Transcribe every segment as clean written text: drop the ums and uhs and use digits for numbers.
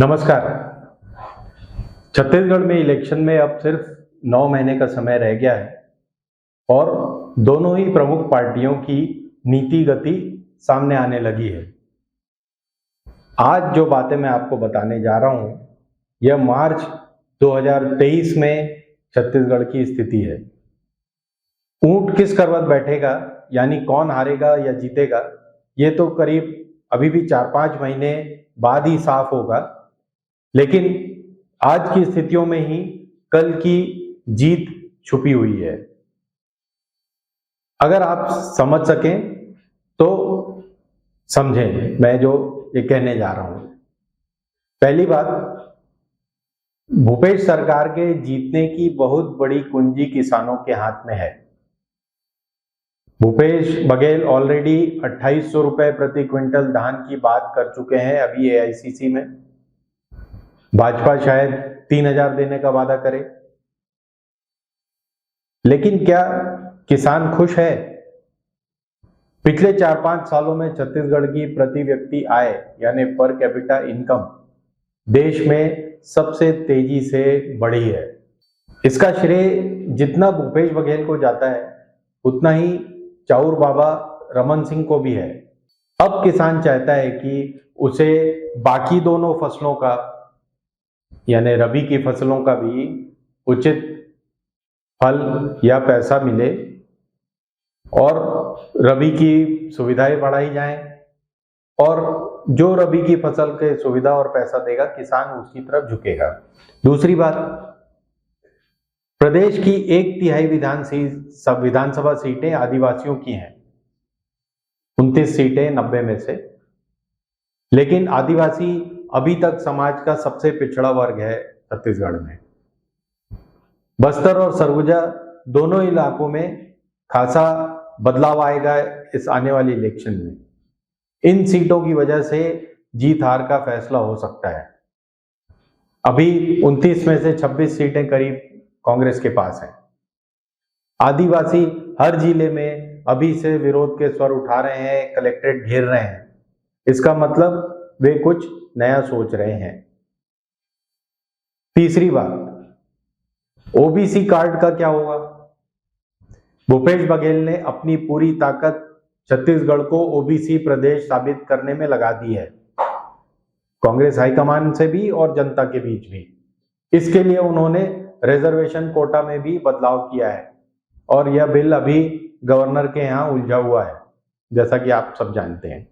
नमस्कार। छत्तीसगढ़ में इलेक्शन में अब सिर्फ 9 महीने का समय रह गया है और दोनों ही प्रमुख पार्टियों की नीति गति सामने आने लगी है। आज जो बातें मैं आपको बताने जा रहा हूं, यह मार्च 2023 में छत्तीसगढ़ की स्थिति है। ऊंट किस करवट बैठेगा, यानी कौन हारेगा या जीतेगा, ये तो करीब अभी भी 4-5 महीने बाद ही साफ होगा। लेकिन आज की स्थितियों में ही कल की जीत छुपी हुई है। अगर आप समझ सकें तो समझें मैं जो ये कहने जा रहा हूं। पहली बात, भूपेश सरकार के जीतने की बहुत बड़ी कुंजी किसानों के हाथ में है। भूपेश बघेल ऑलरेडी 2800 रुपए प्रति क्विंटल धान की बात कर चुके हैं अभी एआईसीसी में। भाजपा शायद 3000 देने का वादा करे, लेकिन क्या किसान खुश है? पिछले 4-5 सालों में छत्तीसगढ़ की प्रति व्यक्ति आय यानी पर कैपिटा इनकम देश में सबसे तेजी से बढ़ी है। इसका श्रेय जितना भूपेश बघेल को जाता है, उतना ही चाउर बाबा रमन सिंह को भी है। अब किसान चाहता है कि उसे बाकी दोनों फसलों का यानी रबी की फसलों का भी उचित फल या पैसा मिले और रबी की सुविधाएं बढ़ाई जाएं, और जो रबी की फसल के सुविधा और पैसा देगा किसान उसकी तरफ झुकेगा। दूसरी बात, प्रदेश की 1/3 विधानसभा सीटें आदिवासियों की हैं, 29 सीटें 90 में से। लेकिन आदिवासी अभी तक समाज का सबसे पिछड़ा वर्ग है छत्तीसगढ़ में। बस्तर और सरगुजा दोनों इलाकों में खासा बदलाव आएगा इस आने वाली इलेक्शन में। इन सीटों की वजह से जीत हार का फैसला हो सकता है। अभी 29 में से 26 सीटें करीब कांग्रेस के पास हैं। आदिवासी हर जिले में अभी से विरोध के स्वर उठा रहे हैं, कलेक्ट्रेट घेर रहे हैं। इसका मतलब वे कुछ नया सोच रहे हैं। तीसरी बात, ओबीसी कार्ड का क्या होगा? भूपेश बघेल ने अपनी पूरी ताकत छत्तीसगढ़ को ओबीसी प्रदेश साबित करने में लगा दी है, कांग्रेस हाईकमान से भी और जनता के बीच भी। इसके लिए उन्होंने रिजर्वेशन कोटा में भी बदलाव किया है और यह बिल अभी गवर्नर के यहाँ उलझा हुआ है, जैसा कि आप सब जानते हैं।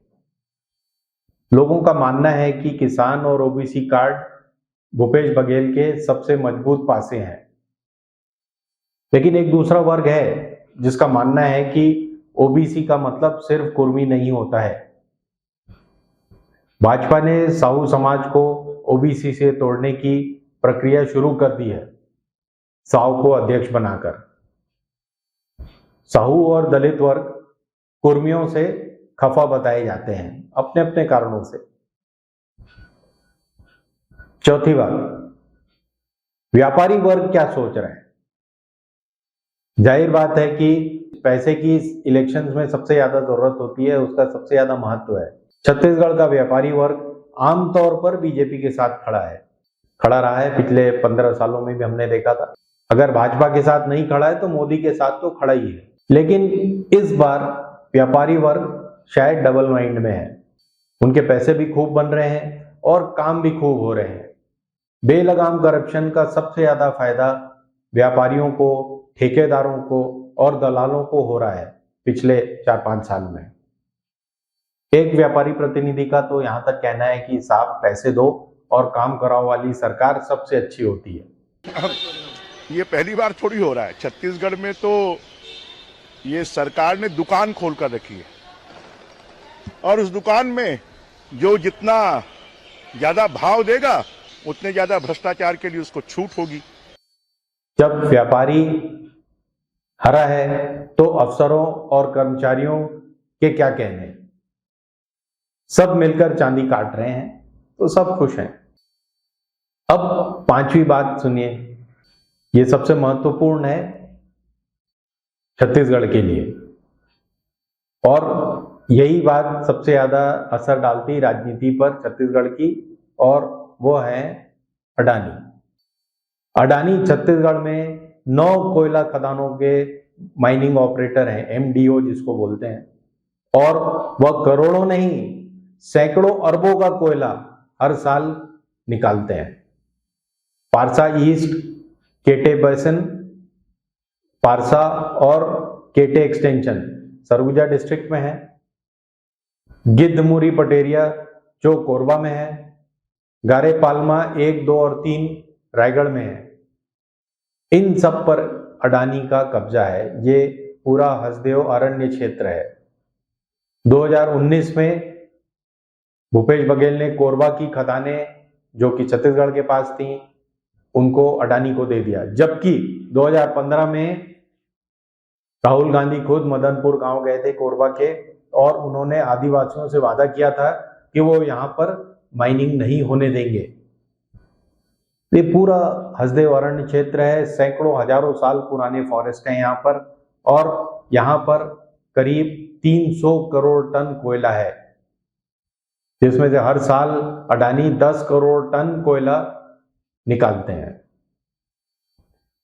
लोगों का मानना है कि किसान और ओबीसी कार्ड भूपेश बघेल के सबसे मजबूत पासे हैं। लेकिन एक दूसरा वर्ग है जिसका मानना है कि ओबीसी का मतलब सिर्फ कुर्मी नहीं होता है। भाजपा ने साहू समाज को ओबीसी से तोड़ने की प्रक्रिया शुरू कर दी है, साहू को अध्यक्ष बनाकर। साहू और दलित वर्ग कुर्मियों से खफा बताए जाते हैं अपने अपने कारणों से। चौथी बात, व्यापारी वर्ग क्या सोच रहे हैं? जाहिर बात है कि पैसे की इलेक्शंस में सबसे ज्यादा जरूरत होती है, उसका सबसे ज्यादा महत्व है। छत्तीसगढ़ का व्यापारी वर्ग आमतौर पर बीजेपी के साथ खड़ा रहा है। पिछले 15 सालों में भी हमने देखा था। अगर भाजपा के साथ नहीं खड़ा है तो मोदी के साथ तो खड़ा ही है। लेकिन इस बार व्यापारी वर्ग शायद डबल माइंड में है। उनके पैसे भी खूब बन रहे हैं और काम भी खूब हो रहे हैं। बेलगाम करप्शन का सबसे ज्यादा फायदा व्यापारियों को, ठेकेदारों को और दलालों को हो रहा है पिछले 4-5 साल में। एक व्यापारी प्रतिनिधि का तो यहां तक कहना है कि साहब पैसे दो और काम कराओ वाली सरकार सबसे अच्छी होती है। ये पहली बार थोड़ी हो रहा है छत्तीसगढ़ में, तो ये सरकार ने दुकान खोल कर रखी है और उस दुकान में जो जितना ज्यादा भाव देगा उतने ज्यादा भ्रष्टाचार के लिए उसको छूट होगी। जब व्यापारी हरा है तो अफसरों और कर्मचारियों के क्या कहने, सब मिलकर चांदी काट रहे हैं तो सब खुश हैं। अब 5वीं बात सुनिए, ये सबसे महत्वपूर्ण है छत्तीसगढ़ के लिए और यही बात सबसे ज्यादा असर डालती राजनीति पर छत्तीसगढ़ की और वो है अडानी। अडानी छत्तीसगढ़ में 9 कोयला खदानों के माइनिंग ऑपरेटर हैं, एमडीओ जिसको बोलते हैं, और वह करोड़ों नहीं सैकड़ों अरबों का कोयला हर साल निकालते हैं। पारसा ईस्ट, केटे बेसिन, पारसा और केटे एक्सटेंशन सरगुजा डिस्ट्रिक्ट में है। गिद्धमुरी पटेरिया जो कोरबा में है। गारे पालमा 1, 2 और 3 रायगढ़ में है। इन सब पर अडानी का कब्जा है। ये पूरा हसदेव अरण्य क्षेत्र है। 2019 में भूपेश बघेल ने कोरबा की खदानें जो कि छत्तीसगढ़ के पास थी उनको अडानी को दे दिया, जबकि 2015 में राहुल गांधी खुद मदनपुर गांव गए थे कोरबा के, और उन्होंने आदिवासियों से वादा किया था कि वो यहाँ पर माइनिंग नहीं होने देंगे। ये पूरा हसदेव अरण्य क्षेत्र है, सैकड़ों हजारों साल पुराने फॉरेस्ट हैं यहाँ पर, और यहाँ पर करीब 300 करोड़ टन कोयला है, जिसमें से हर साल अडानी 10 करोड़ टन कोयला निकालते हैं।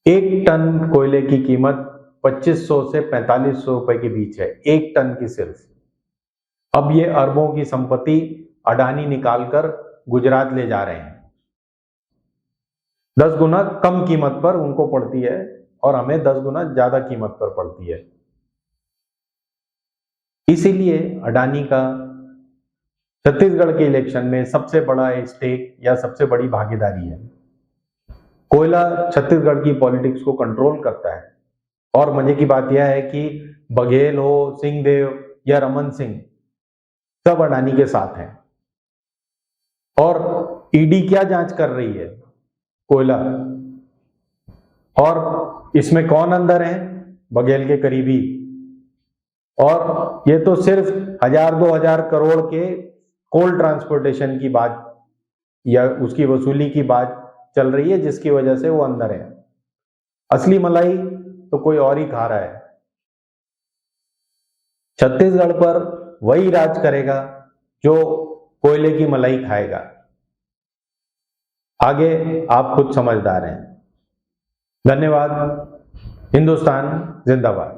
1 टन कोयले की कीमत 2500 से 4500 रुपए के बीच है, 1 टन की सिर्फ। अब ये अरबों की संपत्ति अडानी निकालकर गुजरात ले जा रहे हैं। 10 गुना कम कीमत पर उनको पड़ती है और हमें 10 गुना ज्यादा कीमत पर पड़ती है। इसीलिए अडानी का छत्तीसगढ़ के इलेक्शन में सबसे बड़ा स्टेक या सबसे बड़ी भागीदारी है। कोयला छत्तीसगढ़ की पॉलिटिक्स को कंट्रोल करता है, और मजे की बात यह है कि बघेल हो, सिंहदेव या रमन सिंह सब अडानी के साथ हैं। और ईडी क्या जांच कर रही है? कोयला। और इसमें कौन अंदर है? बघेल के करीबी। और ये तो सिर्फ 1000-2000 करोड़ के कोल ट्रांसपोर्टेशन की बात या उसकी वसूली की बात चल रही है, जिसकी वजह से वो अंदर है। असली मलाई तो कोई और ही खा रहा है। छत्तीसगढ़ पर वही राज करेगा जो कोयले की मलाई खाएगा। आगे आप खुद समझदार हैं। धन्यवाद। हिंदुस्तान जिंदाबाद।